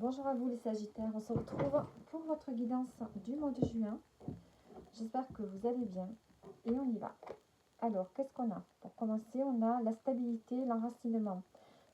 Bonjour à vous les Sagittaires, on se retrouve pour votre guidance du mois de juin. J'espère que vous allez bien et on y va. Alors, qu'est-ce qu'on a? Pour commencer, on a la stabilité, l'enracinement.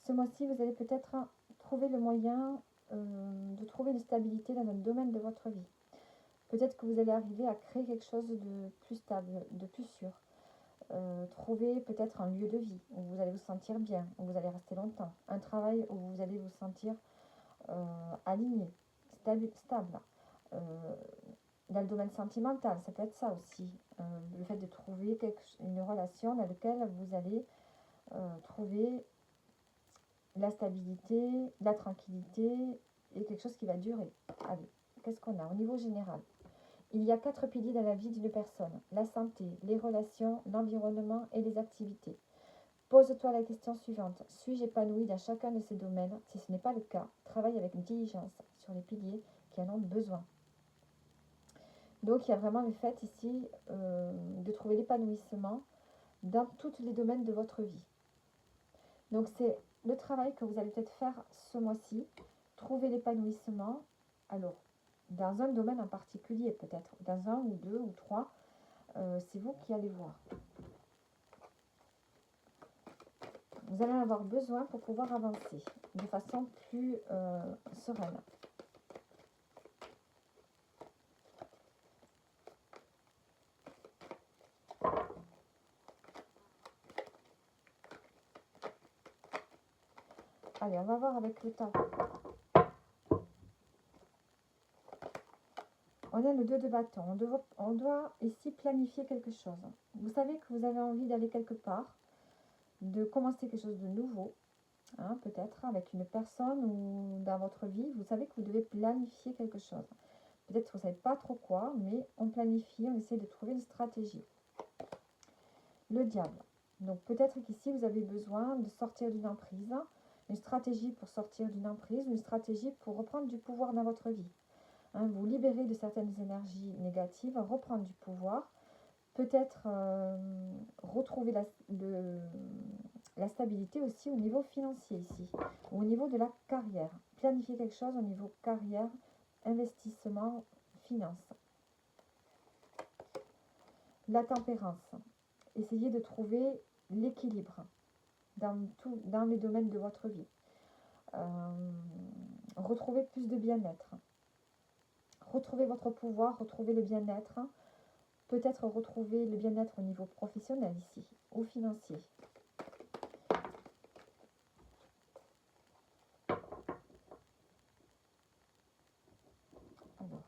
Ce mois-ci, vous allez peut-être trouver le moyen de trouver une stabilité dans un domaine de votre vie. Peut-être que vous allez arriver à créer quelque chose de plus stable, de plus sûr. Trouver peut-être un lieu de vie où vous allez vous sentir bien, où vous allez rester longtemps. Un travail où vous allez vous sentir aligné, stable. Euh, dans le domaine sentimental, ça peut être ça aussi. Le fait de trouver une relation dans laquelle vous allez trouver la stabilité, la tranquillité et quelque chose qui va durer. Allez, qu'est-ce qu'on a au niveau général? Il y a 4 piliers dans la vie d'une personne: la santé, les relations, l'environnement et les activités. Pose-toi la question suivante: suis-je épanoui dans chacun de ces domaines? Si ce n'est pas le cas, travaille avec diligence sur les piliers qui en ont besoin. Donc il y a vraiment le fait ici de trouver l'épanouissement dans tous les domaines de votre vie. Donc c'est le travail que vous allez peut-être faire ce mois-ci, trouver l'épanouissement. Alors, dans un domaine en particulier peut-être, dans un ou deux ou trois, c'est vous qui allez voir. Vous allez en avoir besoin pour pouvoir avancer de façon plus sereine. Allez, on va voir avec le temps. On a le 2 de bâton. On doit ici planifier quelque chose. Vous savez que vous avez envie d'aller quelque part, de commencer quelque chose de nouveau, hein, peut-être avec une personne ou dans votre vie. Vous savez que vous devez planifier quelque chose. Peut-être que vous ne savez pas trop quoi, mais on planifie, on essaie de trouver une stratégie. Le diable. Donc peut-être qu'ici, vous avez besoin de sortir d'une emprise, une stratégie pour sortir d'une emprise, une stratégie pour reprendre du pouvoir dans votre vie. Hein, vous libérer de certaines énergies négatives, reprendre du pouvoir, peut-être retrouver la stabilité aussi au niveau financier ici, ou au niveau de la carrière. Planifier quelque chose au niveau carrière, investissement, finance. La tempérance. Essayez de trouver l'équilibre dans les domaines de votre vie. Retrouvez plus de bien-être. Retrouvez votre pouvoir, retrouvez le bien-être. Peut-être retrouver le bien-être au niveau professionnel ici, ou financier. Alors.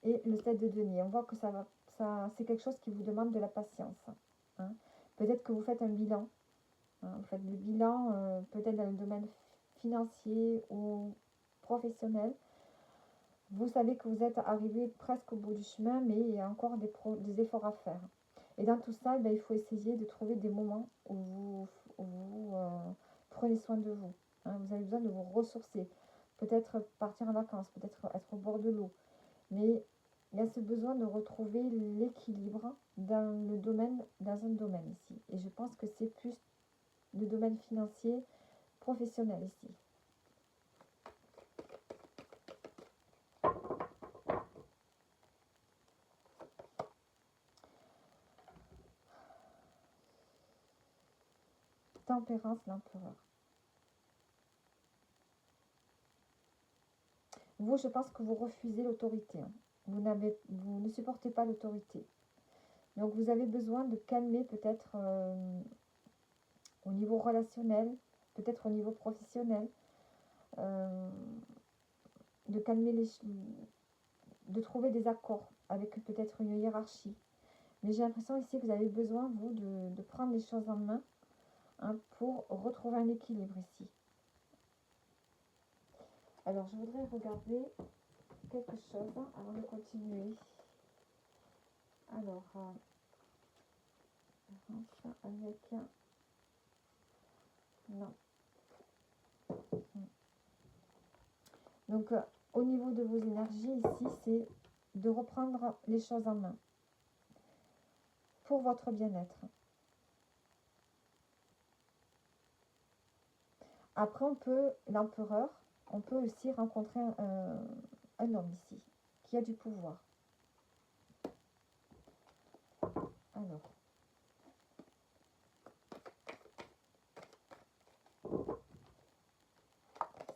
Et le 7 de denier, on voit que c'est quelque chose qui vous demande de la patience. Hein. Peut-être que vous faites un bilan. Hein. Vous faites le bilan peut-être dans le domaine financier ou professionnel. Vous savez que vous êtes arrivé presque au bout du chemin, mais il y a encore des efforts à faire. Et dans tout ça, il faut essayer de trouver des moments où vous prenez soin de vous. Hein. Vous avez besoin de vous ressourcer. Peut-être partir en vacances, peut-être être au bord de l'eau. Mais il y a ce besoin de retrouver l'équilibre dans un domaine ici. Et je pense que c'est plus le domaine financier, professionnel ici. Tempérance, l'empereur. Vous, je pense que vous refusez l'autorité. Hein. Vous ne supportez pas l'autorité. Donc, vous avez besoin de calmer peut-être au niveau relationnel, peut-être au niveau professionnel, de calmer de trouver des accords avec peut-être une hiérarchie. Mais j'ai l'impression ici que vous avez besoin, vous, de prendre les choses en main, hein, pour retrouver un équilibre ici. Alors, je voudrais regarder quelque chose avant de continuer. Alors, avec... Non. Donc, au niveau de vos énergies, ici, c'est de reprendre les choses en main pour votre bien-être. Après, on peut, l'empereur, on peut aussi rencontrer un homme ici, qui a du pouvoir. Alors,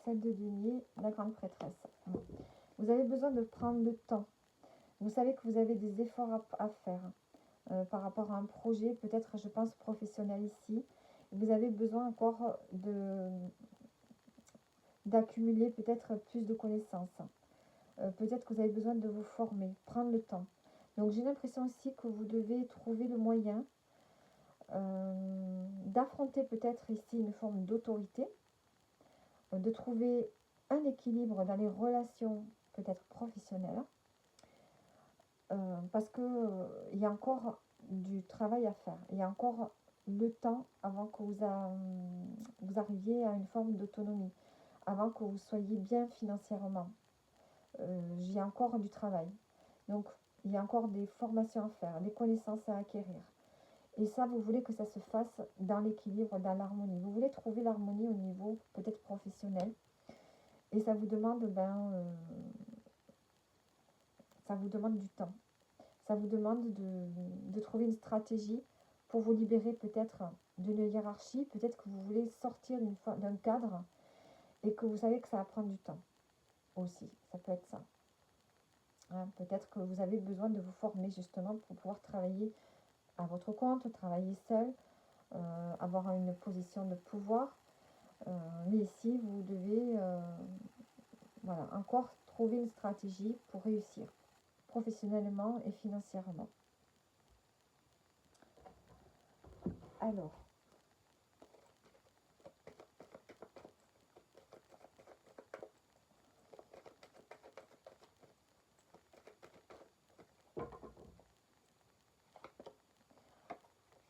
celle de denier, la grande prêtresse. Vous avez besoin de prendre le temps. Vous savez que vous avez des efforts à faire par rapport à un projet, peut-être, je pense, professionnel ici. Vous avez besoin encore d'accumuler peut-être plus de connaissances. Peut-être que vous avez besoin de vous former, prendre le temps. Donc j'ai l'impression aussi que vous devez trouver le moyen d'affronter peut-être ici une forme d'autorité, de trouver un équilibre dans les relations peut-être professionnelles, parce que il y a encore du travail à faire. Il y a encore le temps avant que vous arriviez à une forme d'autonomie, avant que vous soyez bien financièrement. Il y a encore du travail. Donc, il y a encore des formations à faire, des connaissances à acquérir. Et ça, vous voulez que ça se fasse dans l'équilibre, dans l'harmonie. Vous voulez trouver l'harmonie au niveau peut-être professionnel. Et ça vous demande, ça vous demande du temps. Ça vous demande de trouver une stratégie pour vous libérer peut-être d'une hiérarchie. Peut-être que vous voulez sortir d'un cadre et que vous savez que ça va prendre du temps aussi. Ça peut être ça. Hein, peut-être que vous avez besoin de vous former justement pour pouvoir travailler à votre compte, travailler seul, avoir une position de pouvoir. Mais ici, vous devez voilà, encore trouver une stratégie pour réussir professionnellement et financièrement. Alors,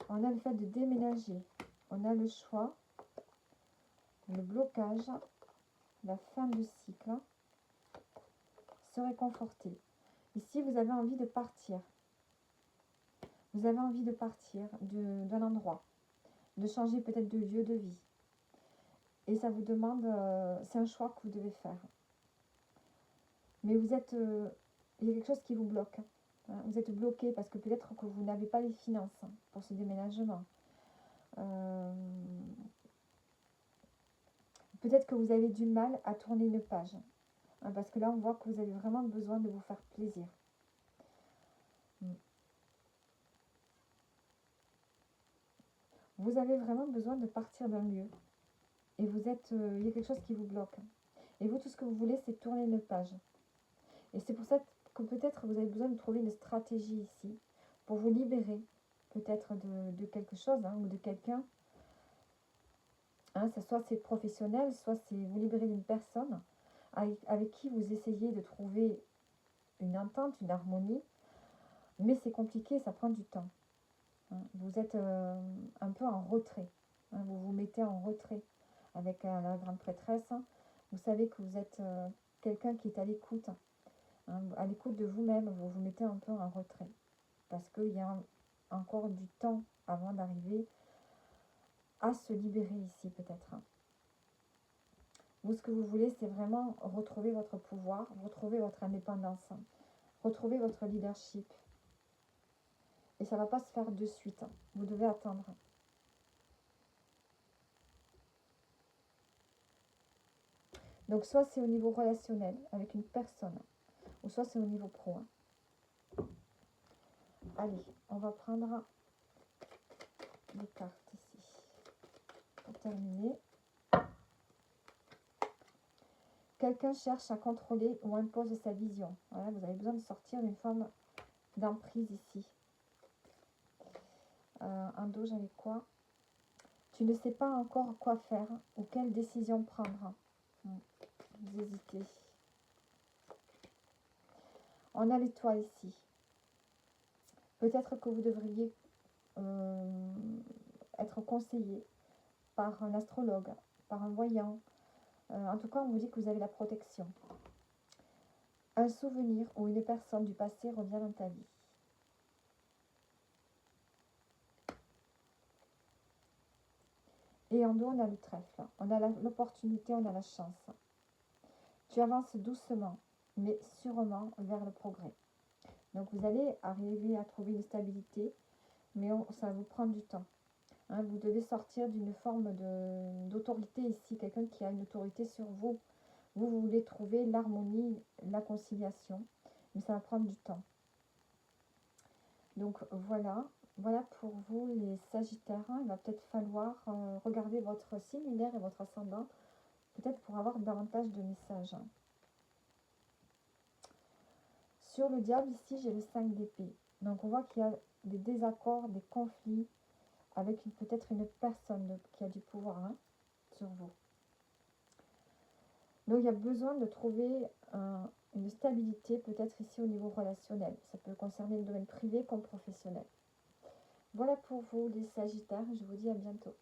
on a le fait de déménager, on a le choix, le blocage, la fin du cycle, se réconforter. Ici, vous avez envie de partir. Vous avez envie de partir d'un endroit, de changer peut-être de lieu de vie. Et ça vous demande, c'est un choix que vous devez faire. Mais vous êtes, il y a quelque chose qui vous bloque. Hein. Vous êtes bloqué parce que peut-être que vous n'avez pas les finances pour ce déménagement. Peut-être que vous avez du mal à tourner une page. Hein, parce que là, on voit que vous avez vraiment besoin de vous faire plaisir. Vous avez vraiment besoin de partir d'un lieu. Et vous êtes, il y a quelque chose qui vous bloque. Et vous, tout ce que vous voulez, c'est tourner une page. Et c'est pour ça que peut-être vous avez besoin de trouver une stratégie ici pour vous libérer peut-être de quelque chose hein, ou de quelqu'un. Hein, soit c'est professionnel, soit c'est vous libérer d'une personne avec qui vous essayez de trouver une entente, une harmonie. Mais c'est compliqué, ça prend du temps. Hein. Vous êtes un peu en retrait. Hein, vous vous mettez en retrait avec la grande prêtresse. Vous savez que vous êtes quelqu'un qui est à l'écoute. Hein, à l'écoute de vous-même, vous vous mettez un peu en retrait. Parce qu'il y a encore du temps avant d'arriver à se libérer ici peut-être. Vous, ce que vous voulez, c'est vraiment retrouver votre pouvoir, retrouver votre indépendance, retrouver votre leadership. Et ça ne va pas se faire de suite. Vous devez attendre. Donc soit c'est au niveau relationnel avec une personne, ou soit c'est au niveau pro. Hein. Allez, on va prendre les cartes ici. Pour terminer. Quelqu'un cherche à contrôler ou impose sa vision. Voilà, vous avez besoin de sortir d'une forme d'emprise ici. Un dos, j'avais quoi? Tu ne sais pas encore quoi faire ou quelle décision prendre. Vous hésitez. On a l'étoile ici. Peut-être que vous devriez être conseillé par un astrologue, par un voyant. En tout cas, on vous dit que vous avez la protection. Un souvenir ou une personne du passé revient dans ta vie. Et en dos, on a le trèfle. On a l'opportunité, on a la chance. Tu avances doucement, mais sûrement vers le progrès. Donc vous allez arriver à trouver une stabilité, mais ça va vous prendre du temps. Hein, vous devez sortir d'une forme d'autorité ici, quelqu'un qui a une autorité sur vous. Vous voulez trouver l'harmonie, la conciliation, mais ça va prendre du temps. Donc voilà, voilà pour vous les Sagittaires. Il va peut-être falloir regarder votre signe lunaire et votre ascendant, peut-être pour avoir davantage de messages. Sur le diable, ici, j'ai le 5 d'épée. Donc on voit qu'il y a des désaccords, des conflits avec peut-être une personne qui a du pouvoir sur vous. Donc il y a besoin de trouver une stabilité, peut-être ici au niveau relationnel. Ça peut concerner le domaine privé comme professionnel. Voilà pour vous les Sagittaires, je vous dis à bientôt.